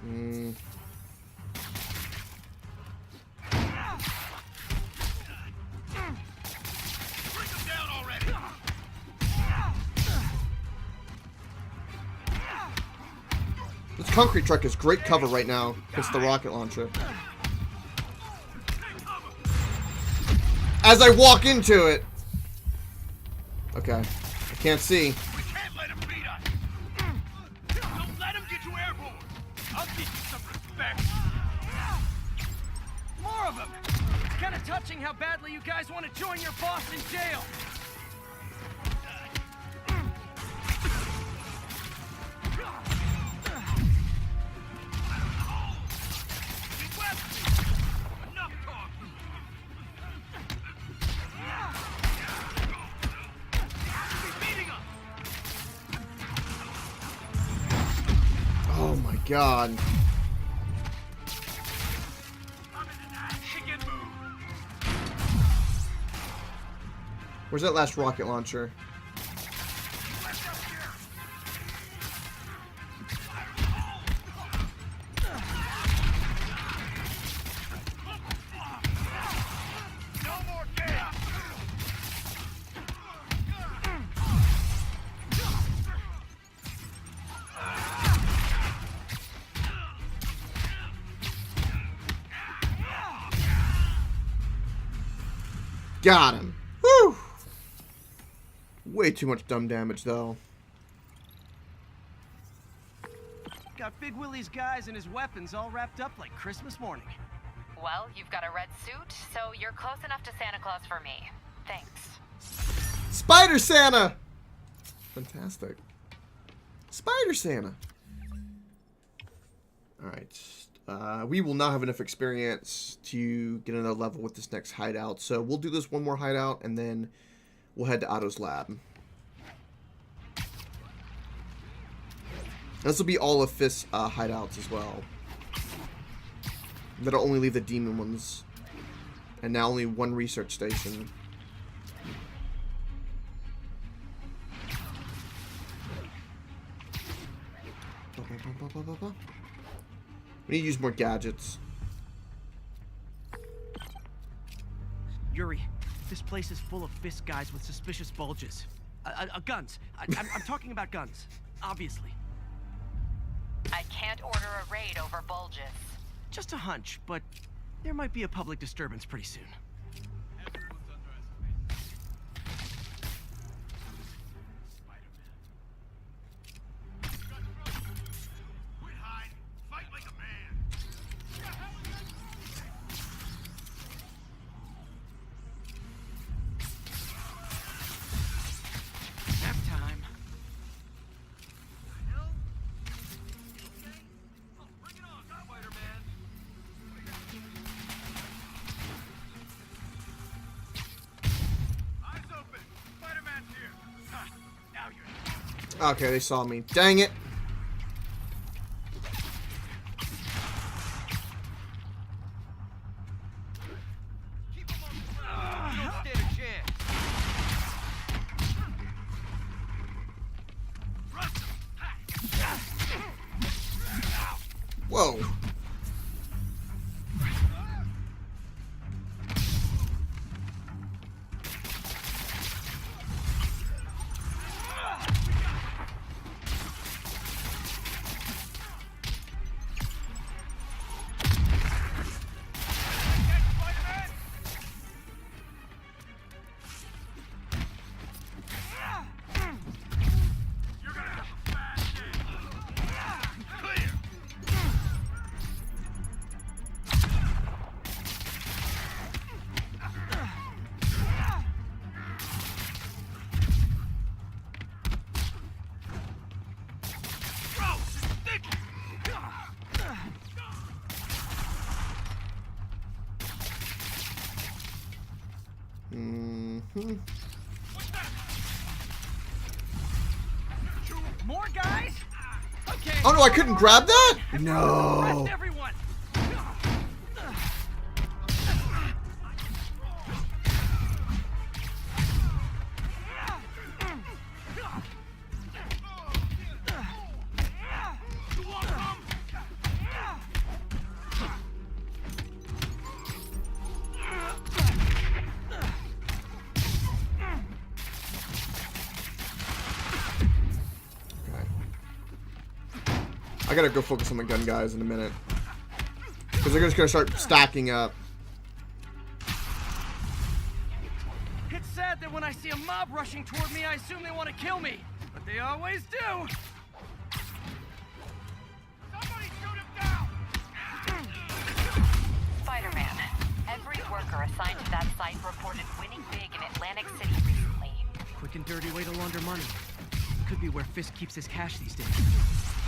Hmm. This concrete truck is great cover right now against the rocket launcher. As I walk into it. Okay. I can't see. We can't let him beat us. Don't let him get you airborne. I'll teach you some respect. More of them. It's kind of touching how badly you guys want to join your boss in jail. Enough talk. Beating us. Oh my god. Chicken move. Where's that last rocket launcher? No more chaos. Got him. Whew. Way too much dumb damage, though. Got Big Willie's guys and his weapons all wrapped up like Christmas morning. Well, you've got a red suit, so you're close enough to Santa Claus for me. Thanks. Spider Santa! Fantastic. Spider Santa. Alright. We will not have enough experience to get another level with this next hideout. So we'll do this one more hideout, and then we'll head to Otto's lab. This will be all of Fist's hideouts as well. That'll only leave the demon ones. And now only one research station. We need to use more gadgets. Yuri, this place is full of Fist guys with suspicious bulges. Guns. I'm talking about guns, obviously. I can't order a raid over bulges. Just a hunch, but there might be a public disturbance pretty soon. Everyone's underestimated. Spider-Man. Quit hiding. Fight like a man. Nap time. Hell? Okay. Oh, bring it on, Spider-Man. Eyes open. Spider-Man's here. Ha, now you're. Okay, they saw me. Dang it. Keep him on the ground. You don't stand a chance. Rush him. Whoa. Spider-Man. You're gonna have a bad day. Clear. Gross, it's sticky. What's that? More guys? Okay. Oh no, I couldn't grab that? No. Rest everyone. You want some? I gotta go focus on the gun guys in a minute. Because they're just gonna start stacking up. It's sad that when I see a mob rushing toward me, I assume they want to kill me. But they always do. Somebody shoot him down! Spider-Man, every worker assigned to that site reported winning big in Atlantic City recently. Quick and dirty way to launder money. Could be where Fisk keeps his cash these days.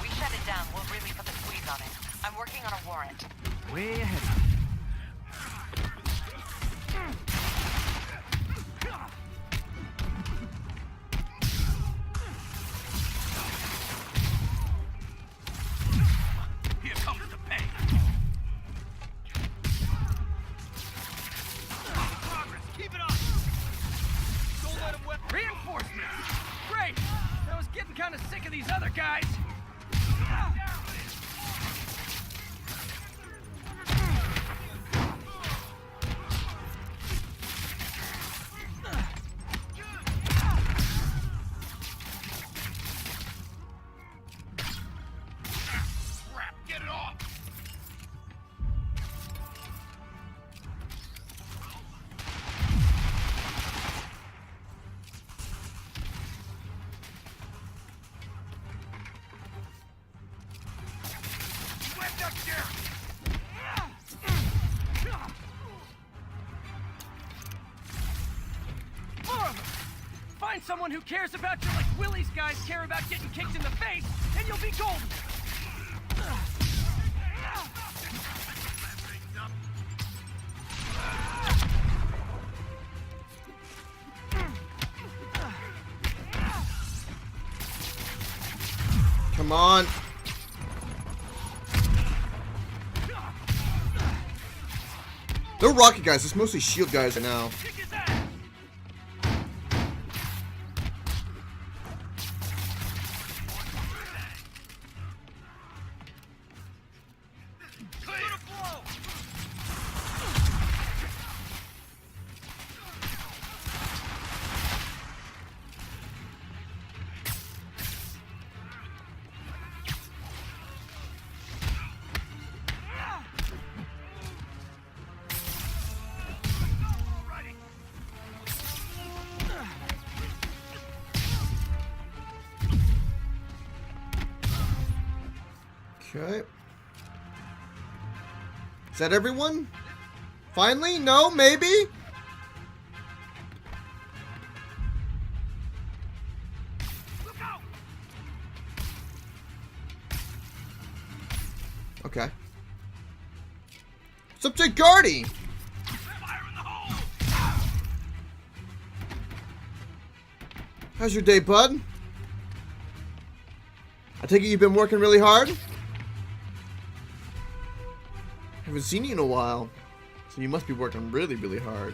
We shut it down, we'll really put the squeeze on it. I'm working on a warrant. Way ahead. Here comes the pay. Progress, keep it up. Don't let him whip. Reinforcements! Great! I was getting kind of sick of these other guys. Crap, get it off. Left up there. Find someone who cares about you like Willie's guys care about getting kicked in the face, and you'll be golden. Come on. No rocket guys, it's mostly shield guys right now. Kick his ass. Clear to blow. Ready. Okay. Is that everyone? Finally? No? Maybe? Look out. Okay. What's up, Jake Gardy? Fire in the hole. How's your day, bud? I take it you've been working really hard? Haven't seen you in a while. So you must be working really, really hard.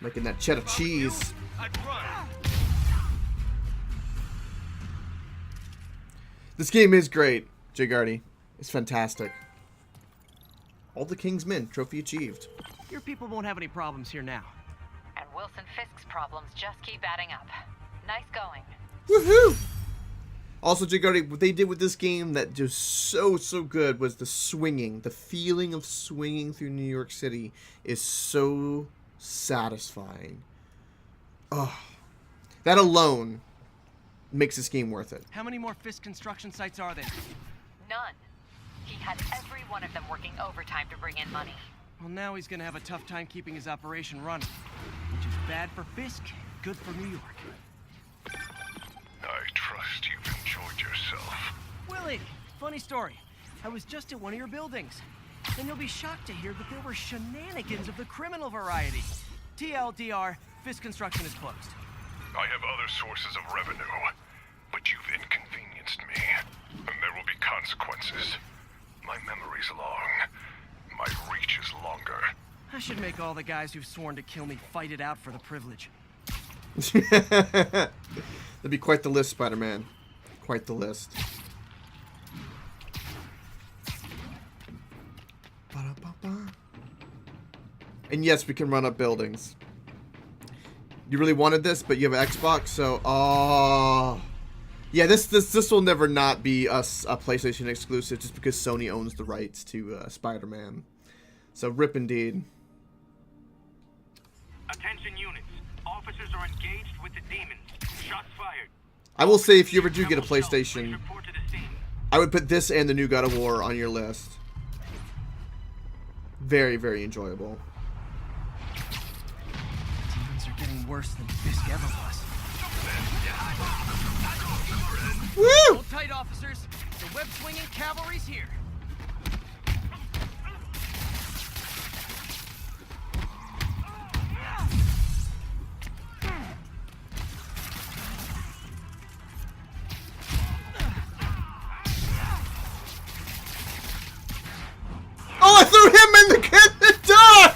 Making that cheddar cheese. I'd run. This game is great, Jay Gardy. It's fantastic. All the King's Men, trophy achieved. Your people won't have any problems here now. And Wilson Fisk's problems just keep adding up. Nice going. Woohoo! Also, Jay Gardy, what they did with this game that just so good was the swinging. The feeling of swinging through New York City is so satisfying. Oh, that alone makes this game worth it. How many more Fisk construction sites are there? None. He had every one of them working overtime to bring in money. Well, now he's gonna have a tough time keeping his operation running. Which is bad for Fisk, good for New York. I trust you've enjoyed yourself. Willie, funny story. I was just at one of your buildings. And you'll be shocked to hear that there were shenanigans of the criminal variety. TLDR, Fisk Construction is closed. I have other sources of revenue, but you've inconvenienced me, and there will be consequences. My memory's long. My reach is longer. I should make all the guys who've sworn to kill me fight it out for the privilege. That'd be quite the list, Spider-Man. Quite the list. Ba-da-ba-ba. And yes, we can run up buildings. You really wanted this, but you have an Xbox, so... Oh, Yeah, this will never not be a PlayStation exclusive just because Sony owns the rights to Spider-Man. So rip indeed. Attention units. Officers are engaged with the demons. Shots fired. I will say, if you ever do get a PlayStation, Please report to the scene. I would put this and the new God of War on your list. Very, very enjoyable. Demons are getting worse than Fisk ever was. Woo! Hold tight, officers. The web-swinging cavalry's here. Oh, I threw him in the door!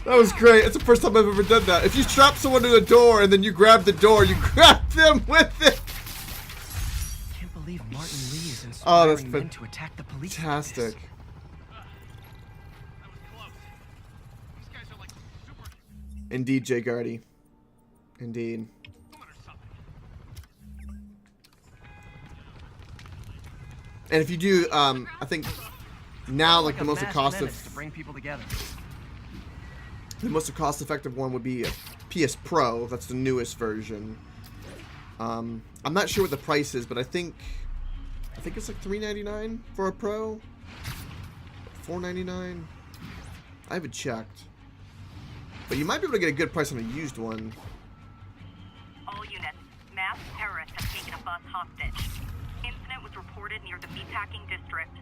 That was great. It's the first time I've ever done that. If you trap someone to the door and then you grab the door, you grab them with it. Can't believe Martin Lee is Oh, that's inspiring men to attack the police. like fantastic. this. Indeed, Jay Gardy. Indeed. And if you do, I think now like the most mass menace to bring people together. the most cost-effective one would be a PS Pro. That's the newest version. I'm not sure what the price is, but I think it's like $399 for a Pro. $499. I haven't checked, but you might be able to get a good price on a used one. All units, mass terrorists have taken a bus hostage. Incident was reported near the meatpacking district.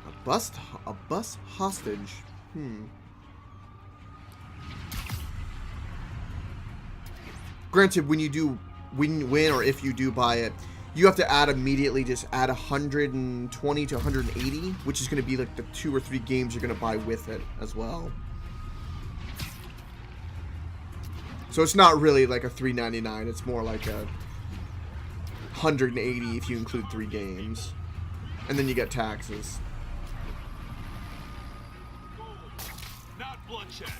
A bus hostage. Granted, when you do win or if you do buy it, you have to immediately add 120 to 180, which is going to be like the 2 or 3 games you're going to buy with it as well. So it's not really like a $399. It's more like a 180 if you include 3 games, and then you get taxes. Not bloodshed.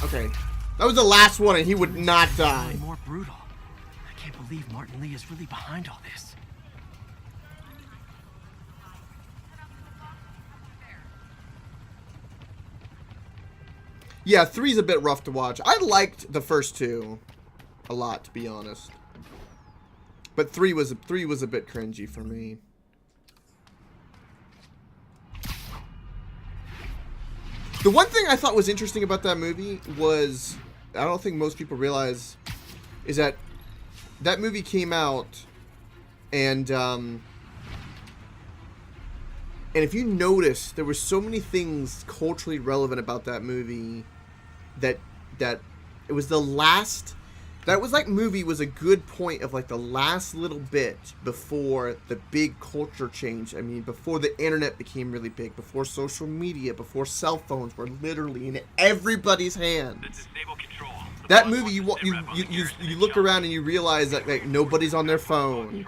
Okay, that was the last one, and he would not die. More brutal. I can't believe Martin Lee is really behind all this. Yeah, 3's a bit rough to watch. I liked the first 2 a lot, to be honest, but 3 was a bit cringy for me. The one thing I thought was interesting about that movie was, I don't think most people realize, is that that movie came out, and if you notice, there were so many things culturally relevant about that movie that it was the last. That was like movie was a good point of like the last little bit before the big culture change. I mean, before the internet became really big, before social media, before cell phones were literally in everybody's hands. Disable control. That movie, you look around and you realize that like nobody's on their phone,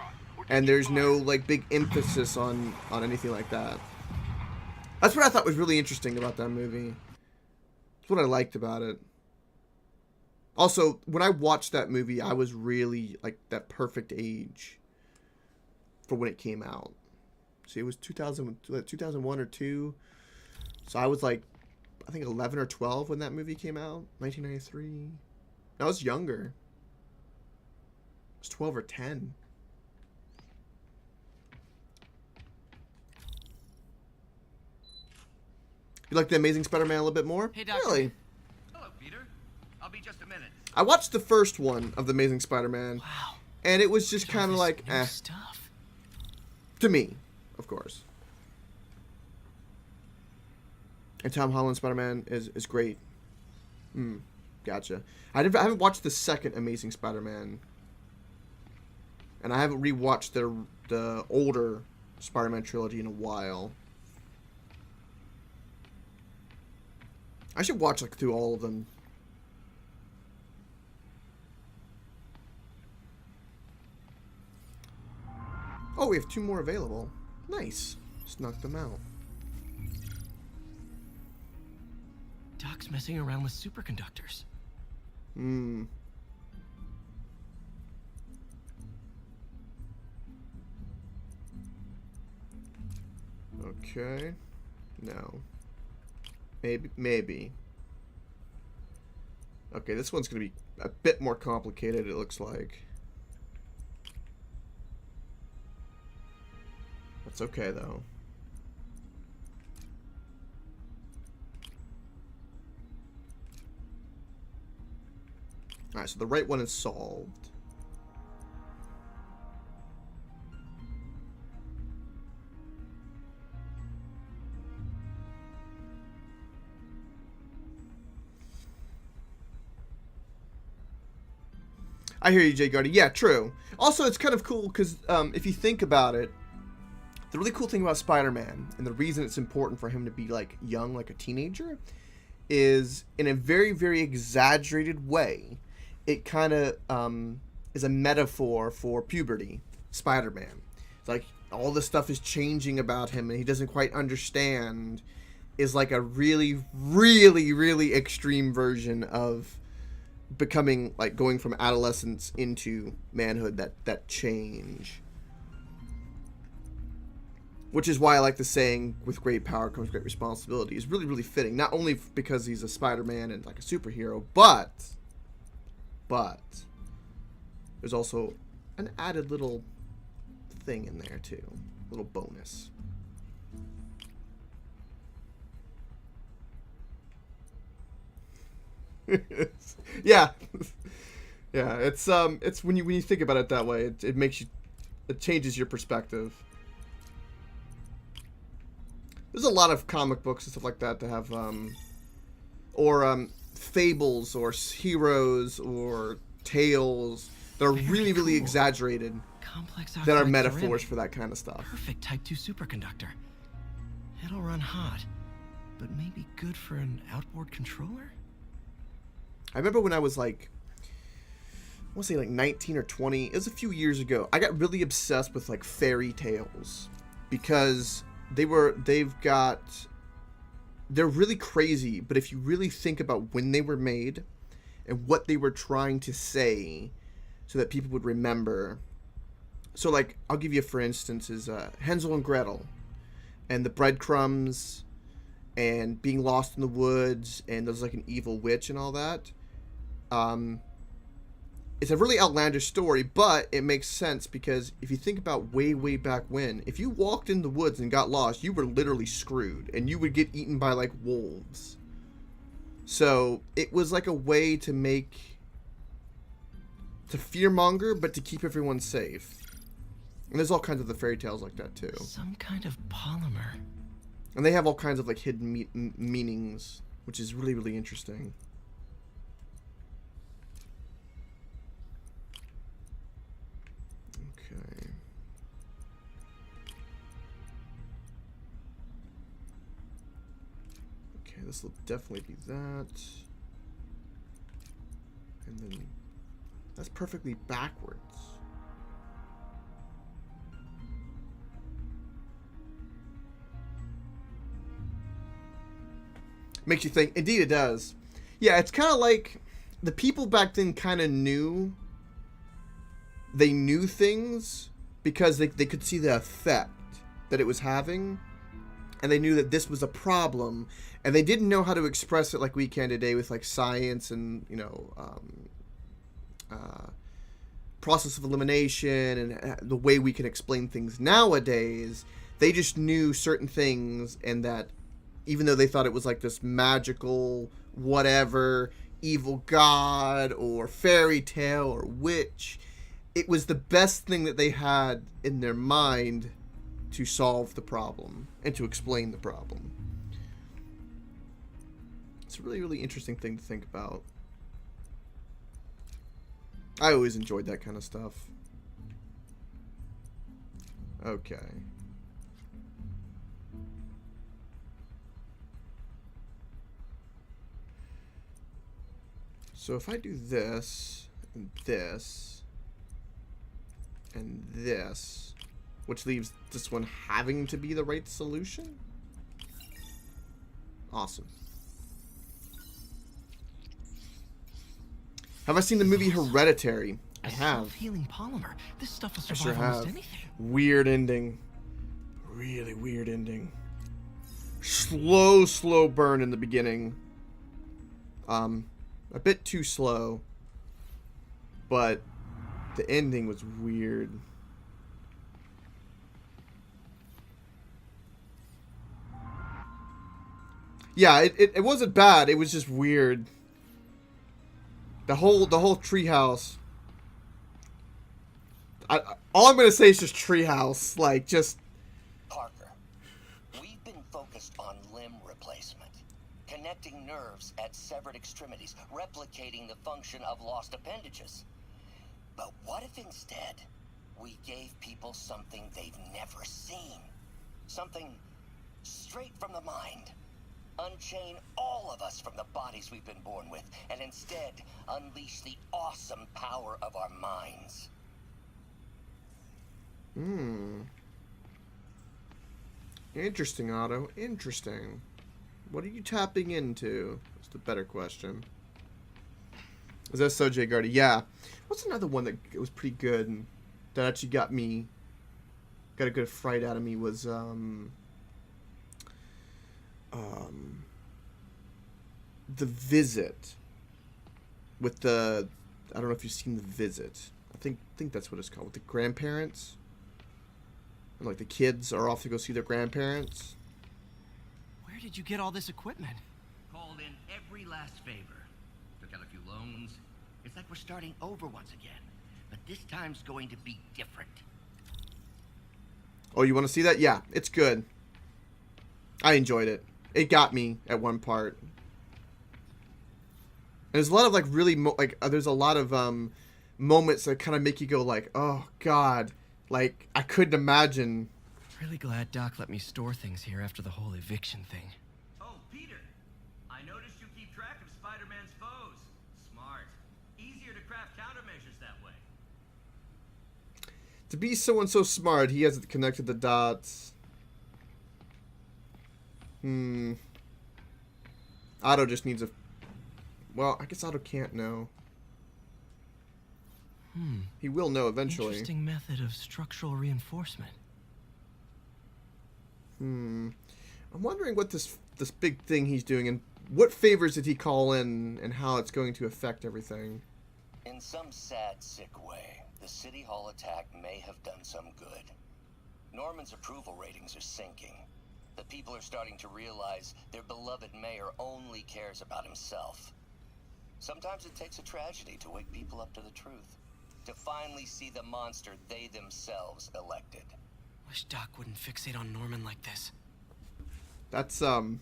and there's no like big emphasis on anything like that. That's what I thought was really interesting about that movie. That's what I liked about it. Also, when I watched that movie, I was really like that perfect age for when it came out. See, it was 2001 or 2. So I was like, I think 11 or 12 when that movie came out. 1993. I was younger. I was 12 or 10. You like The Amazing Spider-Man a little bit more? Hey, Doctor. Really? Hello, Peter. I'll be just a minute. I watched the first one of The Amazing Spider-Man. Wow. And it was just All kind of this like, new eh. stuff. To me, of course. And Tom Holland Spider-Man is great. Gotcha. I haven't watched the second Amazing Spider-Man, and I haven't rewatched the older Spider-Man trilogy in a while. I should watch like through all of them. Oh, we have 2 more available. Nice. Just knock them out. Doc's messing around with superconductors. Okay. No. Maybe. Okay, this one's gonna be a bit more complicated, it looks like. That's okay, though. Alright, so the right one is solved. I hear you, Jay Gardy. Yeah, true. Also, it's kind of cool because if you think about it, the really cool thing about Spider-Man, and the reason it's important for him to be like young, like a teenager, is in a very, very exaggerated way, it kind of is a metaphor for puberty. Spider-Man. It's like all this stuff is changing about him, and he doesn't quite understand. Is like a really, really, really extreme version of becoming, like, going from adolescence into manhood, that change. Which is why I like the saying, with great power comes great responsibility, is really, really fitting. Not only because he's a Spider-Man and like a superhero, but there's also an added little thing in there too. Little bonus. Yeah. Yeah, it's when you think about it that way, it makes you, it changes your perspective. There's a lot of comic books and stuff like that to have fables or heroes or tales that are really, really exaggerated, Complex that are oxide metaphors ceramic. for that kind of stuff. Perfect Type 2 superconductor. It'll run hot, but maybe good for an outboard controller? I remember when I was like, I want to say like 19 or 20. It was a few years ago. I got really obsessed with like fairy tales because they're really crazy. But if you really think about when they were made and what they were trying to say so that people would remember. So like, I'll give you for instance is Hansel and Gretel and the breadcrumbs and being lost in the woods, and there's like an evil witch and all that. It's a really outlandish story, but it makes sense because if you think about way, way back when, if you walked in the woods and got lost, you were literally screwed, and you would get eaten by like wolves. So it was like a way to fearmonger, but to keep everyone safe. And there's all kinds of the fairy tales like that too. Some kind of polymer. And they have all kinds of like hidden meanings, which is really, really interesting. Okay. Okay, this will definitely be that. And then that's perfectly backwards. Makes you think. Indeed it does. Yeah, it's kind of like the people back then kind of knew. They knew things because they could see the effect that it was having. And they knew that this was a problem. And they didn't know how to express it like we can today with like science and, you know, process of elimination and the way we can explain things nowadays. They just knew certain things, and that even though they thought it was like this magical whatever evil god or fairy tale or witch, it was the best thing that they had in their mind to solve the problem and to explain the problem. It's a really, really interesting thing to think about. I always enjoyed that kind of stuff. Okay. So if I do this, and this, and this, which leaves this one having to be the right solution? Awesome. Have I seen the movie Hereditary? I have. Self-healing polymer. This stuff will I survive sure almost have. anything. Weird ending. Really weird ending. Slow burn in the beginning. A bit too slow. But the ending was weird. Yeah, it wasn't bad. It was just weird. The whole treehouse. All I'm gonna say is just treehouse. Like, just. Parker, we've been focused on limb replacement, connecting nerves at severed extremities, replicating the function of lost appendages. But what if instead we gave people something they've never seen? Something straight from the mind. Unchain all of us from the bodies we've been born with, and instead unleash the awesome power of our minds. Interesting, Otto. Interesting. What are you tapping into? That's the better question. Is that so, Jay Gardy? Yeah. What's another one that was pretty good and that actually got a good fright out of me was The Visit with the, I don't know if you've seen The Visit. I think that's what it's called, with the grandparents. And like the kids are off to go see their grandparents. Where did you get all this equipment? Called in every last favor. Took out a few loans. It's like we're starting over once again. But this time's going to be different. Oh, you want to see that? Yeah, it's good. I enjoyed it. It got me at one part. And there's a lot of like really there's a lot of moments that kind of make you go like, oh God, like I couldn't imagine. Really glad Doc let me store things here after the whole eviction thing. Oh, Peter. I noticed you keep track of Spider-Man's foes. Smart. Easier to craft countermeasures that way. To be someone so smart, he hasn't connected the dots. Otto just needs a... Well, I guess Otto can't know. He will know eventually. Interesting method of structural reinforcement. I'm wondering what this big thing he's doing and what favors did he call in and how it's going to affect everything. In some sad, sick way, the City Hall attack may have done some good. Norman's approval ratings are sinking. The people are starting to realize their beloved mayor only cares about himself. Sometimes it takes a tragedy to wake people up to the truth. To finally see the monster they themselves elected. Wish Doc wouldn't fixate on Norman like this. I'm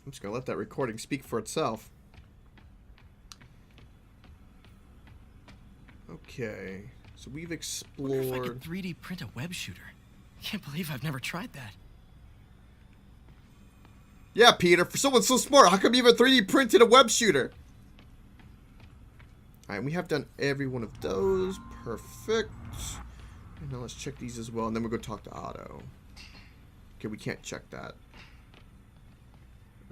just gonna let that recording speak for itself. Okay, so we've Wonder if I explored. could 3D print a web shooter. Can't believe I've never tried that. Yeah, Peter, for someone so smart, how come you even 3D printed a web shooter? Alright, we have done every one of those. Perfect. And now let's check these as well, and then we'll go talk to Otto. Okay, we can't check that.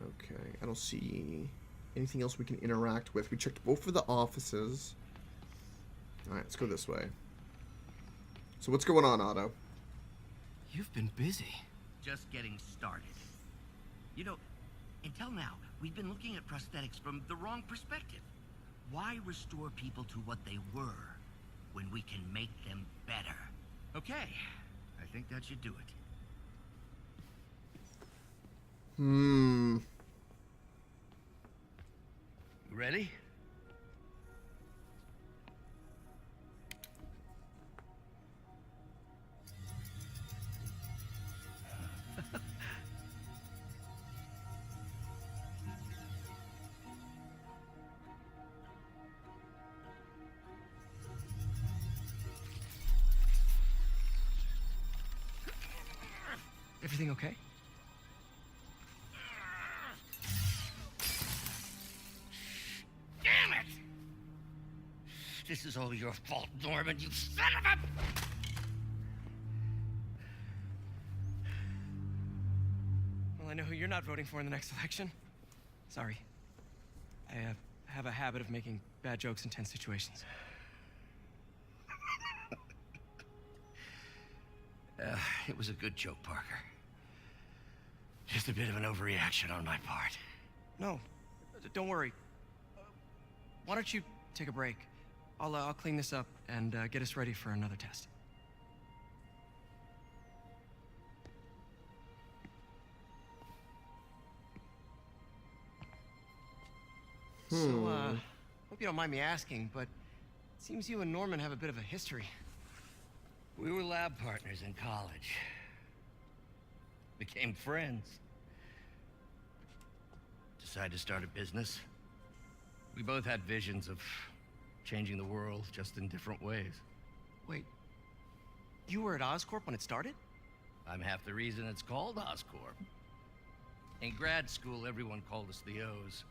Okay, I don't see anything else we can interact with. We checked both of the offices. Alright, let's go this way. So what's going on, Otto? You've been busy. Just getting started. You know, until now, we've been looking at prosthetics from the wrong perspective. Why restore people to what they were when we can make them better? Okay, I think that should do it. Ready? Everything okay? Damn it! This is all your fault, Norman, you son of a... Well, I know who you're not voting for in the next election. Sorry. I have a habit of making bad jokes in tense situations. It was a good joke, Parker. Just a bit of an overreaction on my part. No, don't worry. Why don't you take a break? I'll clean this up and get us ready for another test. So, hope you don't mind me asking, but it seems you and Norman have a bit of a history. We were lab partners in college. Became friends. Decided to start a business. We both had visions of changing the world, just in different ways. Wait, you were at Oscorp when it started? I'm half the reason it's called Oscorp. In grad school, everyone called us the O's.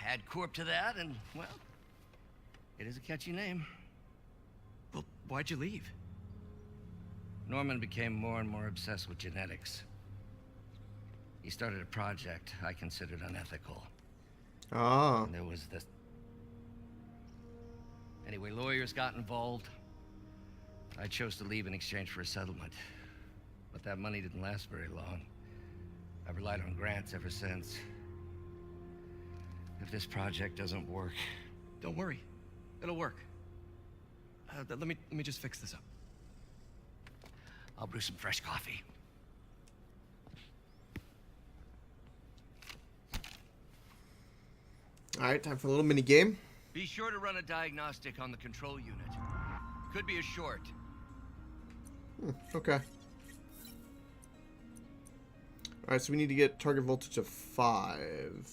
Add Corp to that, and, well, it is a catchy name. Well, why'd you leave? Norman became more and more obsessed with genetics. He started a project I considered unethical. Ah. And there was this... Anyway, lawyers got involved. I chose to leave in exchange for a settlement. But that money didn't last very long. I've relied on grants ever since. If this project doesn't work... Don't worry. It'll work. Let me just fix this up. I'll brew some fresh coffee. Alright, time for a little mini game. Be sure to run a diagnostic on the control unit. Could be a short. Okay. Alright, so we need to get target voltage of 5.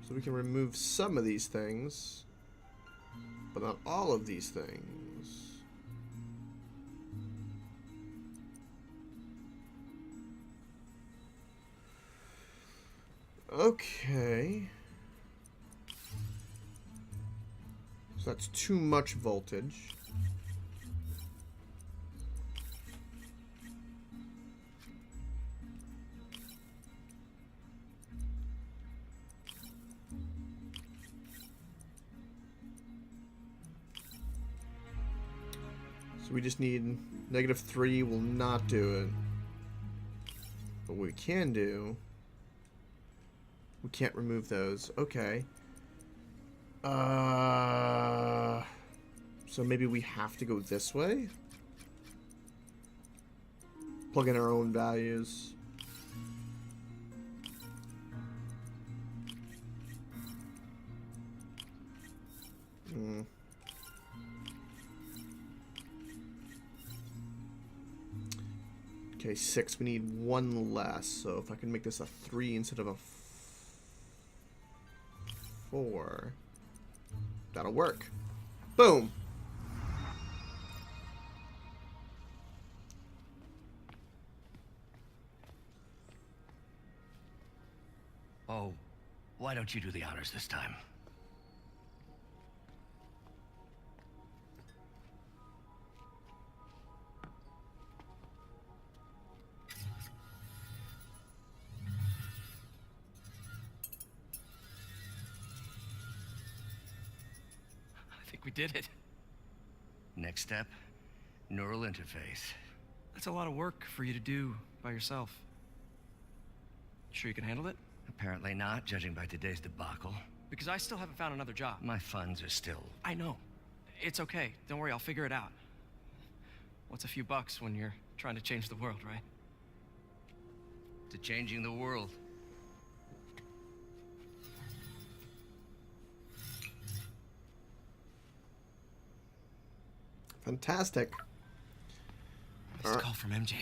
So we can remove some of these things, but not all of these things. Okay. So that's too much voltage. So we just need -3 will not do it. But what we can do... We can't remove those. Okay. So maybe we have to go this way? Plug in our own values. Okay, 6. We need 1 less. So if I can make this a 3 instead of a 4, that'll work. Boom. Oh, why don't you do the honors this time? I think we did it. Next step, neural interface. That's a lot of work for you to do by yourself. Sure you can handle it? Apparently not, judging by today's debacle. Because I still haven't found another job. My funds are still... I know. It's okay. Don't worry, I'll figure it out. What's a few bucks when you're trying to change the world, right? to changing the world. Fantastic. Missed a call from MJ.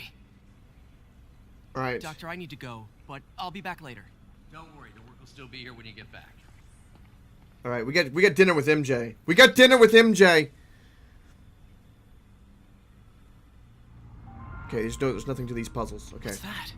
All right. Doctor, I need to go, but I'll be back later. Don't worry, the work will still be here when you get back. All right, we got dinner with MJ. We got dinner with MJ. Okay, there's nothing to these puzzles. Okay. What's that?